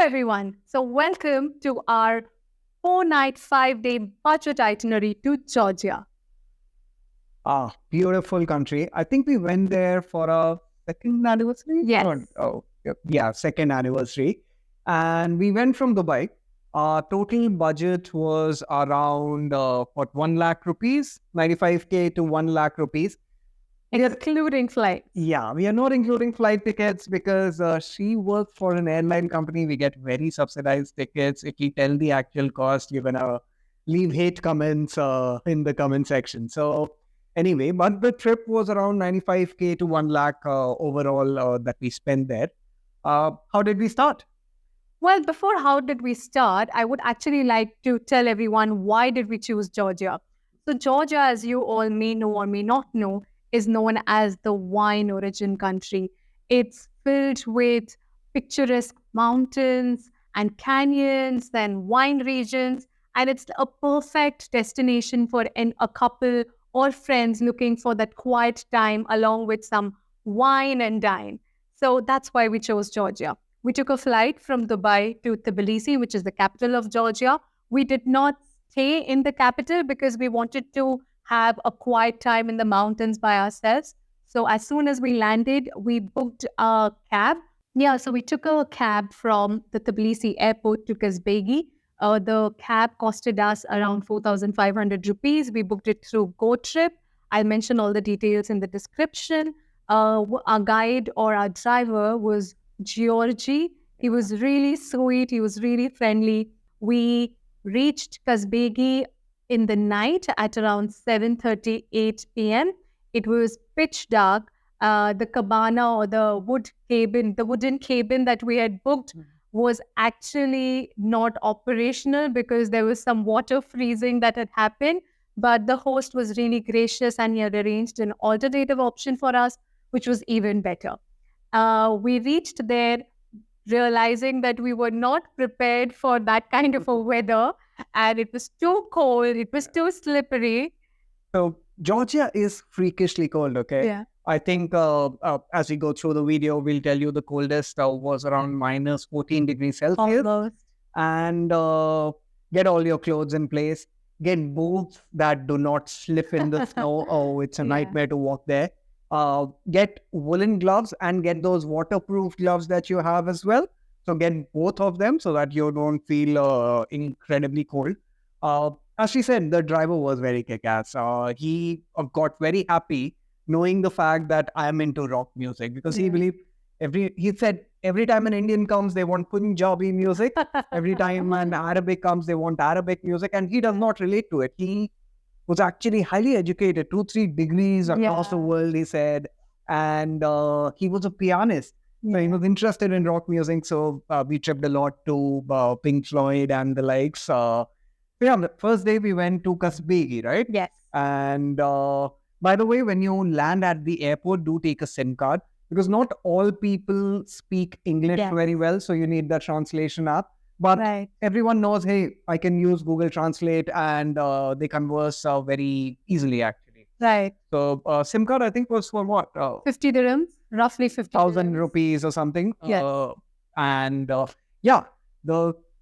everyone. So, welcome to our 4-night, 5-day budget itinerary to Georgia. Beautiful country. I think we went there for a second anniversary. Yes. Yeah, second anniversary. And we went from Dubai. Our total budget was around 1 lakh rupees, 95K to 1 lakh rupees. Excluding flights. Yeah, we are not including flight tickets because she works for an airline company. We get very subsidized tickets. If you tell the actual cost, you're going to leave hate comments in the comment section. So anyway, but the trip was around 95K to 1 lakh overall that we spent there. How did we start? Well, before how did we start, I would actually like to tell everyone why did we choose Georgia. So Georgia, as you all may know or may not know, is known as the wine origin country. It's filled with picturesque mountains and canyons and wine regions, and it's a perfect destination for a couple or friends looking for that quiet time along with some wine and dine. So that's why we chose Georgia. We took a flight from Dubai to Tbilisi, which is the capital of Georgia. We did not stay in the capital because we wanted to have a quiet time in the mountains by ourselves. So as soon as we landed, we booked a cab. Yeah, so we took a cab from the Tbilisi airport to Kazbegi. The cab costed us around 4,500 rupees. We booked it through GoTrip. I'll mention all the details in the description. Our guide or our driver was Gergeti. He was really sweet. He was really friendly. We reached Kazbegi in the night at around 7:38 p.m. It was pitch dark. The cabana or the wooden cabin that we had booked was actually not operational because there was some water freezing that had happened. But the host was really gracious and he had arranged an alternative option for us, which was even better. We reached there realizing that we were not prepared for that kind of a weather and it was too cold, it was too slippery. So Georgia is freakishly cold, okay? Yeah. I think as we go through the video, we'll tell you the coldest was around minus 14 degrees Celsius. Almost. And get all your clothes in place. Get boots that do not slip in the snow. Oh, it's a nightmare to walk there. Get woolen gloves and get those waterproof gloves that you have as well. So get both of them so that you don't feel incredibly cold. As she said, the driver was very kick-ass. He got very happy knowing the fact that I'm into rock music because he believed he said every time an Indian comes, they want Punjabi music. Every time an Arabic comes, they want Arabic music. And he does not relate to it. He was actually highly educated, 2-3 degrees across the world, he said. And he was a pianist. So he was interested in rock music. So we tripped a lot to Pink Floyd and the likes. The first day we went to Kazbegi, right? Yes. And by the way, when you land at the airport, do take a SIM card because not all people speak English very well. So you need the translation app. But everyone knows, hey, I can use Google Translate and they converse very easily, actually. Right. So SIM card, I think, was for what? 50 dirhams, roughly 50,000 rupees or something. Yes.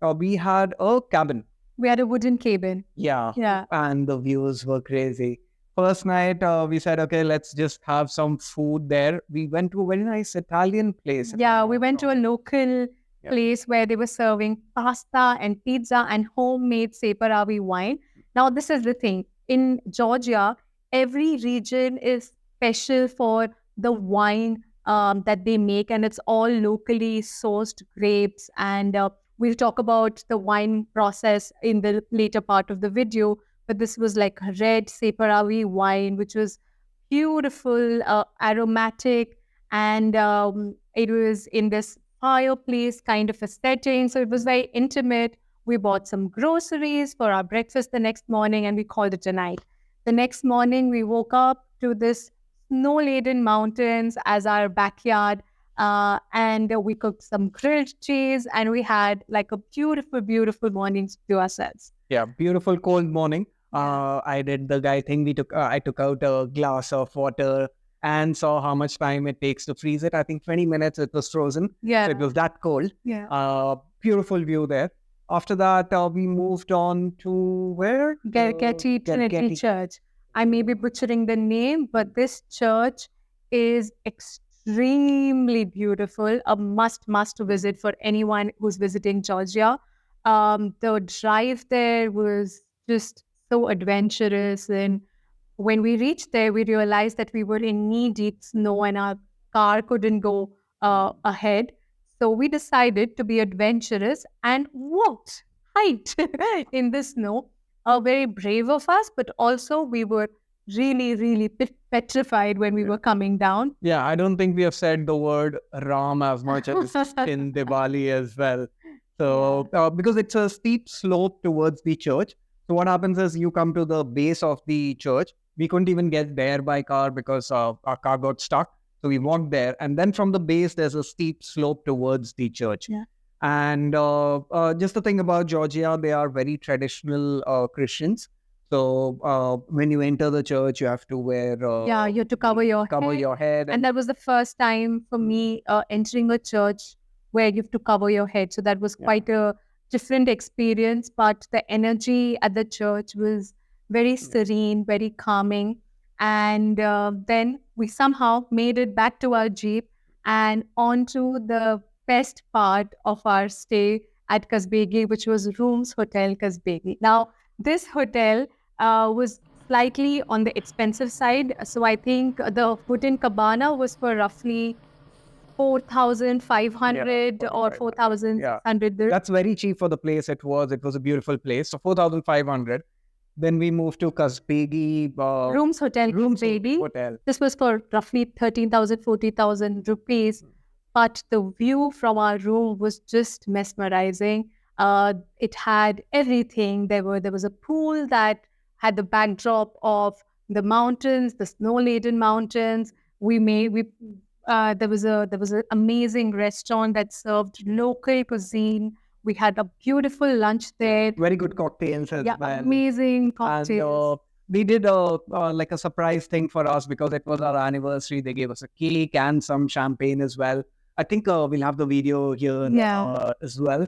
We had a cabin. We had a wooden cabin. Yeah. And the views were crazy. First night, we said, okay, let's just have some food there. We went to a very nice Italian place. Yeah, we went to a local place where they were serving pasta and pizza and homemade Separavi wine. Now, this is the thing. In Georgia, every region is special for the wine that they make, and it's all locally sourced grapes. And we'll talk about the wine process in the later part of the video. But this was like red Separavi wine, which was beautiful, aromatic, and it was in this fireplace kind of a setting. So it was very intimate. We bought some groceries for our breakfast the next morning and we called it a night. The next morning, we woke up to this snow-laden mountains as our backyard. And we cooked some grilled cheese and we had like a beautiful, beautiful morning to ourselves. Yeah, beautiful cold morning. I did the guy thing. I took out a glass of water and saw how much time it takes to freeze it. I think 20 minutes it was frozen. Yeah. So it was that cold. Yeah. Beautiful view there. After that, we moved on to where? Gergeti Trinity Gergeti. Church. I may be butchering the name, but this church is extremely beautiful. A must visit for anyone who's visiting Georgia. The drive there was just so adventurous, and when we reached there, we realized that we were in knee-deep snow and our car couldn't go ahead. So we decided to be adventurous and walked, hiked in the snow. Very brave of us, but also we were really petrified when we were coming down. Yeah, I don't think we have said the word Ram as much as in Diwali as well. So, because it's a steep slope towards the church. So, what happens is you come to the base of the church. We couldn't even get there by car because our car got stuck. So, we walked there. And then from the base, there's a steep slope towards the church. Yeah. And just the thing about Georgia, they are very traditional Christians. So when you enter the church, you have to wear You have to cover your head. And that was the first time for me entering a church where you have to cover your head. So that was quite a different experience, but the energy at the church was very serene, very calming. And then we somehow made it back to our Jeep and onto the best part of our stay at Kazbegi, which was Rooms Hotel Kazbegi. Now, this hotel was slightly on the expensive side. So I think the food in Cabana was for roughly 4,500 or 4,600. That's very cheap for the place it was. It was a beautiful place. So 4,500. Then we moved to Kazbegi. Rooms Hotel Kazbegi. Hotel. This was for roughly 13,000, 40,000 rupees. But the view from our room was just mesmerizing. It had everything. There was a pool that had the backdrop of the mountains, the snow-laden mountains. There was an amazing restaurant that served local cuisine. We had a beautiful lunch there. Very good cocktails as well. Amazing cocktails. And we did like a surprise thing for us because it was our anniversary. They gave us a cake and some champagne as well. I think we'll have the video here as well.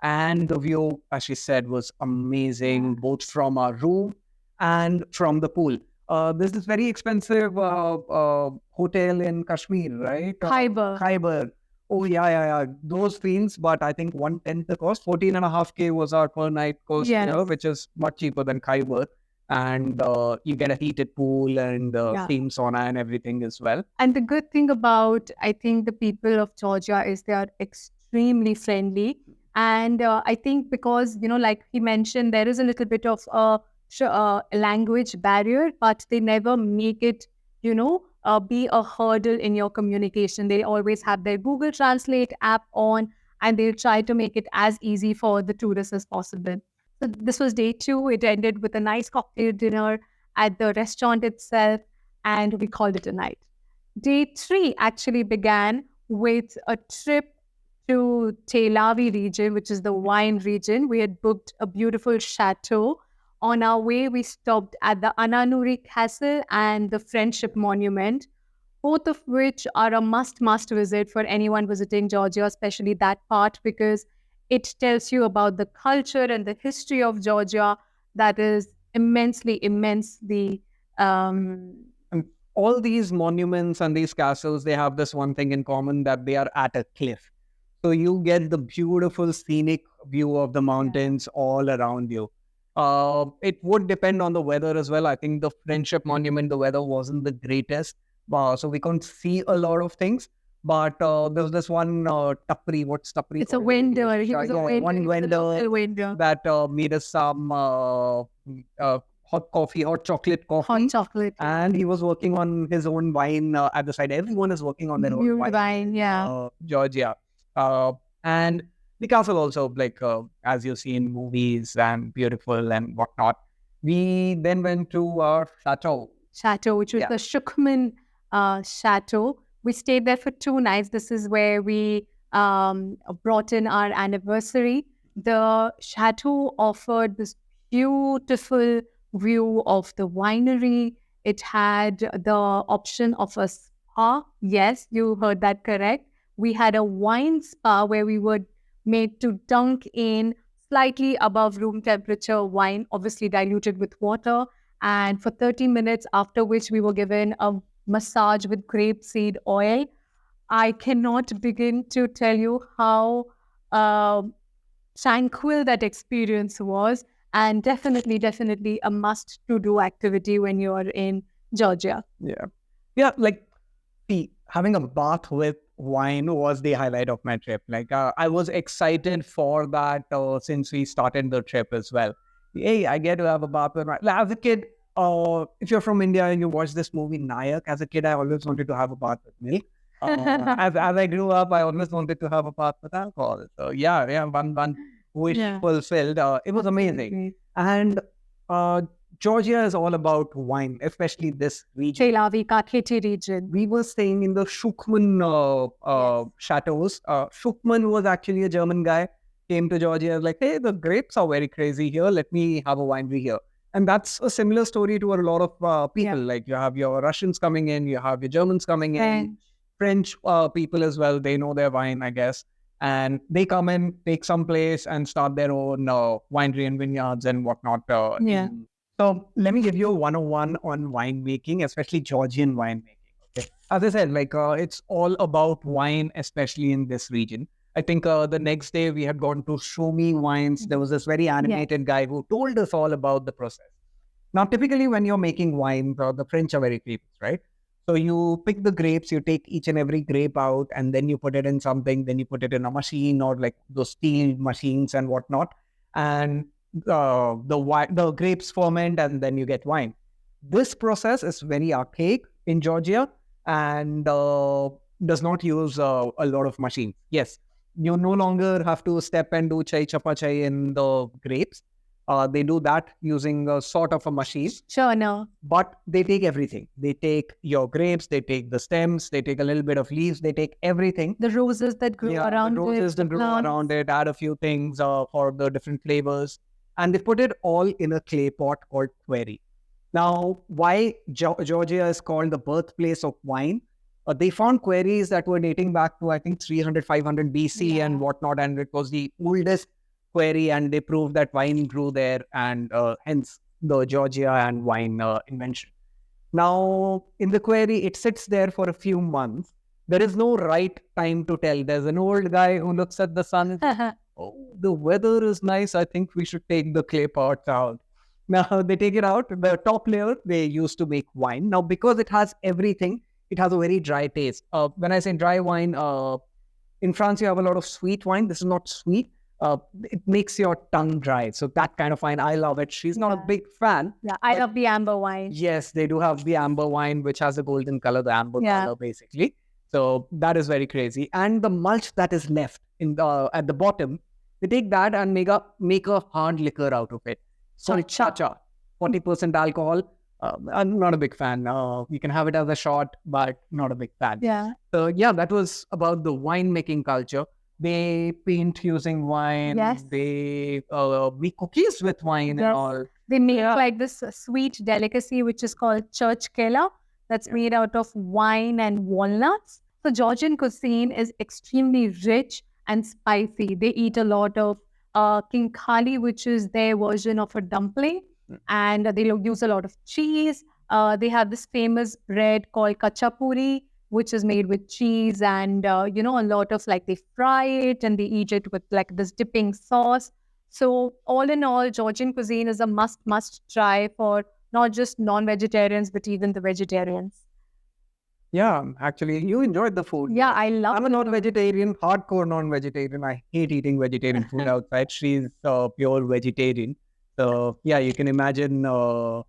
And the view, as she said, was amazing, both from our room and from the pool. There's this very expensive hotel in Kashmir, right? Khyber. Oh, yeah. Those things, but I think 1/10 the cost. 14.5K was our per night cost, which is much cheaper than Khyber. And you get a heated pool and steam sauna and everything as well. And the good thing about, I think, the people of Georgia is they are extremely friendly. And I think because, like he mentioned, there is a little bit of a language barrier, but they never make it, be a hurdle in your communication. They always have their Google Translate app on, and they'll try to make it as easy for the tourists as possible. So this was day 2. It ended with a nice cocktail dinner at the restaurant itself, and we called it a night. Day 3 actually began with a trip to Telavi region, which is the wine region. We had booked a beautiful chateau. On our way, we stopped at the Ananuri Castle and the Friendship Monument, both of which are a must visit for anyone visiting Georgia, especially that part, because it tells you about the culture and the history of Georgia that is immensely. All these monuments and these castles, they have this one thing in common, that they are at a cliff. So you get the beautiful scenic view of the mountains all around you. It would depend on the weather as well. I think the Friendship Monument, the weather wasn't the greatest. So we couldn't see a lot of things. But there was this one tapri. What's tapri? It's a vendor. He was one vendor that made us some hot chocolate coffee. Hot chocolate. And he was working on his own wine at the side. Everyone is working on their own wine. Georgia. And the castle also, like as you see in movies, and beautiful and whatnot. We then went to our chateau. Chateau, which was the Schuchman chateau. We stayed there for 2 nights. This is where we brought in our anniversary. The chateau offered this beautiful view of the winery It had the option of a spa. Yes, you heard that correct. We had a wine spa where we were made to dunk in slightly above room temperature wine, obviously diluted with water. And for 30 minutes, after which we were given a massage with grapeseed oil. I cannot begin to tell you how tranquil that experience was, and definitely a must to do activity when you're in Georgia. Yeah. Yeah. Like, see, having a bath with wine was the highlight of my trip. Like, I was excited for that since we started the trip as well. Hey, I get to have a bath with wine. Like, as a kid, if you're from India and you watch this movie Nayak, as a kid, I always wanted to have a bath with milk. As I grew up, I always wanted to have a bath with alcohol. So yeah, one wish fulfilled. It was amazing. And uh, Georgia is all about wine, especially this region. Telavi, Kakheti region. We were staying in the Schuchman chateaus. Schuchman was actually a German guy, came to Georgia, like, hey, the grapes are very crazy here. Let me have a winery here. And that's a similar story to a lot of people. Like, you have your Russians coming in, you have your Germans coming in, French people as well. They know their wine, I guess. And they come in, take some place and start their own winery and vineyards and whatnot. So let me give you a 101 on winemaking, especially Georgian winemaking. Okay. As I said, like it's all about wine, especially in this region. I think the next day we had gone to Show Me Wines. There was this very animated guy who told us all about the process. Now, typically when you're making wine, the French are very famous, right? So you pick the grapes, you take each and every grape out, and then you put it in something, then you put it in a machine or like those steel machines and whatnot. And the grapes ferment and then you get wine. This process is very archaic in Georgia and does not use a lot of machines. Yes, you no longer have to step and do chai chapa chai in the grapes. They do that using a sort of a machine. Sure, no. But they take everything. They take your grapes, they take the stems, they take a little bit of leaves, they take everything. The roses that grew around it. The roses that grew around it, add a few things for the different flavors. And they put it all in a clay pot called quarry. Now, why Georgia is called the birthplace of wine? They found quarries that were dating back to, I think, 300, 500 BC and whatnot. And it was the oldest quarry, and they proved that wine grew there, and hence the Georgia and wine invention. Now, in the quarry, it sits there for a few months. There is no right time to tell. There's an old guy who looks at the sun. Oh, the weather is nice. I think we should take the clay pots out. Now, they take it out. The top layer, they used to make wine. Now, because it has everything, it has a very dry taste. When I say dry wine, in France, you have a lot of sweet wine. This is not sweet. It makes your tongue dry. So that kind of wine, I love it. She's not a big fan. Yeah, I love the amber wine. Yes, they do have the amber wine, which has a golden color, the amber color, basically. So that is very crazy. And the mulch that is left in the at the bottom, they take that and make a hard liquor out of it. So chacha, 40% alcohol. I'm not a big fan. You can have it as a shot, but not a big fan. Yeah. So yeah, that was about the winemaking culture. They paint using wine. Yes. They make cookies with wine and all. They make like this sweet delicacy, which is called churchkela. That's made out of wine and walnuts. So Georgian cuisine is extremely rich and spicy. They eat a lot of kinkali, which is their version of a dumpling. And they use a lot of cheese. They have this famous bread called kachapuri, which is made with cheese and, a lot of like they fry it and they eat it with like this dipping sauce. So all in all, Georgian cuisine is a must try for not just non-vegetarians, but even the vegetarians. Yeah, actually, you enjoyed the food. Yeah, I love it. I'm a non-vegetarian, hardcore non-vegetarian. I hate eating vegetarian food outside. She's pure vegetarian. So yeah, you can imagine how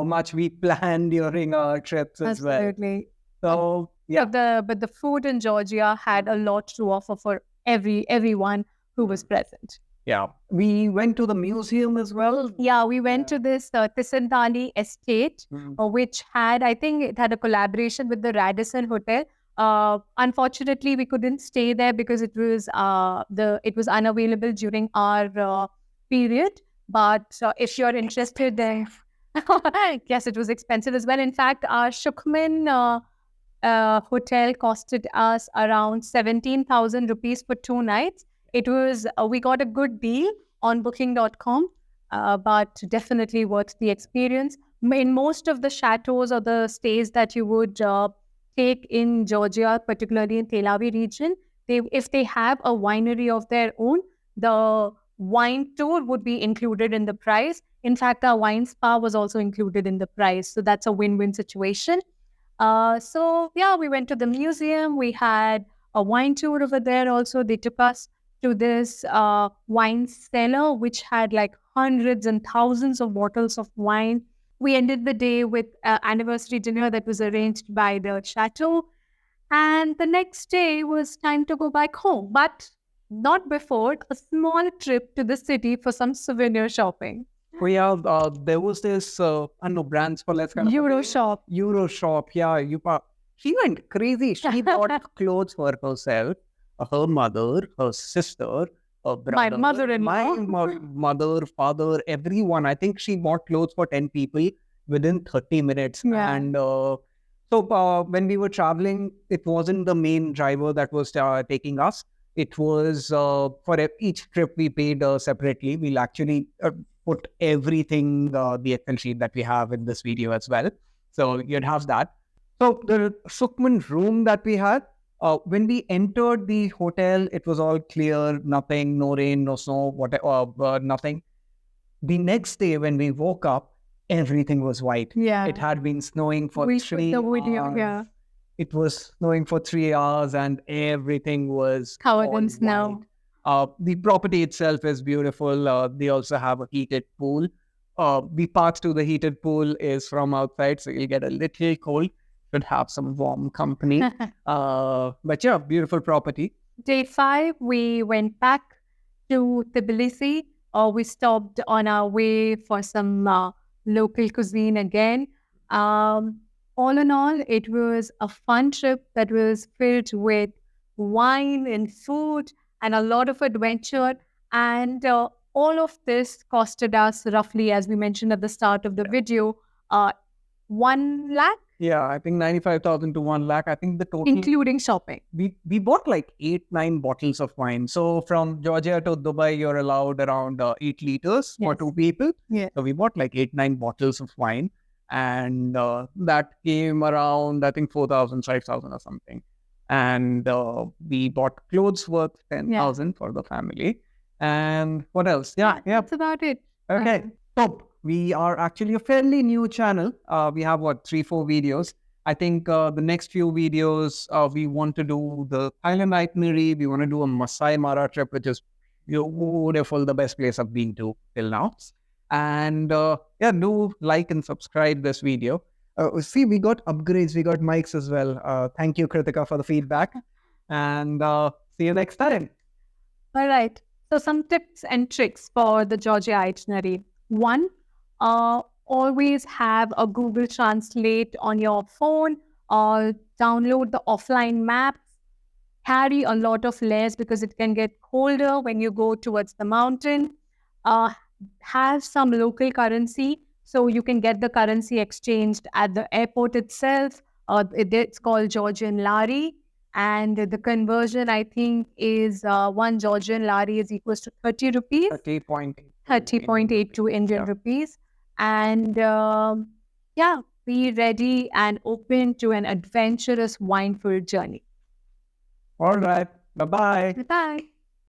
much we plan during our trips as well. Absolutely. So yeah. But the food in Georgia had a lot to offer for everyone who was present. Yeah. We went to the museum as well. Yeah, we went to this Tsinandali Estate, which I think it had a collaboration with the Radisson Hotel. Unfortunately, we couldn't stay there because it was unavailable during our period. But if you're interested in Yes, it was expensive as well. In fact, our Schuchman hotel costed us around 17,000 rupees for 2 nights. It was, we got a good deal on booking.com, but definitely worth the experience. In most of the chateaus or the stays that you would take in Georgia, particularly in Telavi region, if they have a winery of their own, the wine tour would be included in the price. In fact, our wine spa was also included in the price. So that's a win-win situation. So yeah, we went to the museum. We had a wine tour over there also. They took us to this wine cellar, which had like hundreds and thousands of bottles of wine. We ended the day with an anniversary dinner that was arranged by the Chateau. And the next day was time to go back home, but not before a small trip to the city for some souvenir shopping. Oh yeah, there was this I don't know brands for let's kind of Euro shop. Euro shop. Yeah, she went crazy. She bought clothes for herself, her mother, her sister, her My brother, mother-in-law. my mother, father, everyone. I think she bought clothes for 10 people within 30 minutes. Yeah. And so when we were traveling, it wasn't the main driver that was taking us. It was for each trip we paid separately. We'll actually put everything, the Excel sheet that we have in this video as well. So you'd have that. So the Schuchman room that we had, when we entered the hotel, it was all clear, nothing, no rain, no snow, whatever, nothing. The next day when we woke up, everything was white. Yeah. It had been snowing for We 3 put the video, hours. yeah. It was snowing for 3 hours and everything was Covered all in snow. white. The property itself is beautiful. They also have a heated pool. The path to the heated pool is from outside, so you'll get a little cold. Should have some warm company. But yeah, beautiful property. Day 5, we went back to Tbilisi. We stopped on our way for some local cuisine again. All in all, it was a fun trip that was filled with wine and food and a lot of adventure. And all of this costed us roughly, as we mentioned at the start of the video, 1 lakh, Yeah, I think 95,000 to 1 lakh. I think the total, including shopping. we bought like 8-9 bottles of wine. So from Georgia to Dubai, you're allowed around 8 liters for Yes. 2 people. Yeah. So we bought like 8-9 bottles of wine, and that came around I think 4,000, 5,000 or something. And we bought clothes worth 10,000 for the family. And what else? Yeah. That's about it. Okay. So we are actually a fairly new channel. We have 3-4 videos. I think the next few videos we want to do the Thailand itinerary. We want to do a Masai Mara trip, which is beautiful, the best place I've been to till now. And yeah, do like and subscribe this video. See, we got upgrades, we got mics as well. Thank you, Kritika, for the feedback. And see you next time. All right. So some tips and tricks for the Georgia itinerary. 1, always have a Google Translate on your phone or download the offline maps. Carry a lot of layers because it can get colder when you go towards the mountain. Have some local currency so you can get the currency exchanged at the airport itself. It's called Georgian Lari. And the conversion, I think, is 1 Georgian Lari is equals to 30 rupees. 30.82 Indian rupees. And yeah, be ready and open to an adventurous wine-filled journey. All right. Bye-bye. Bye.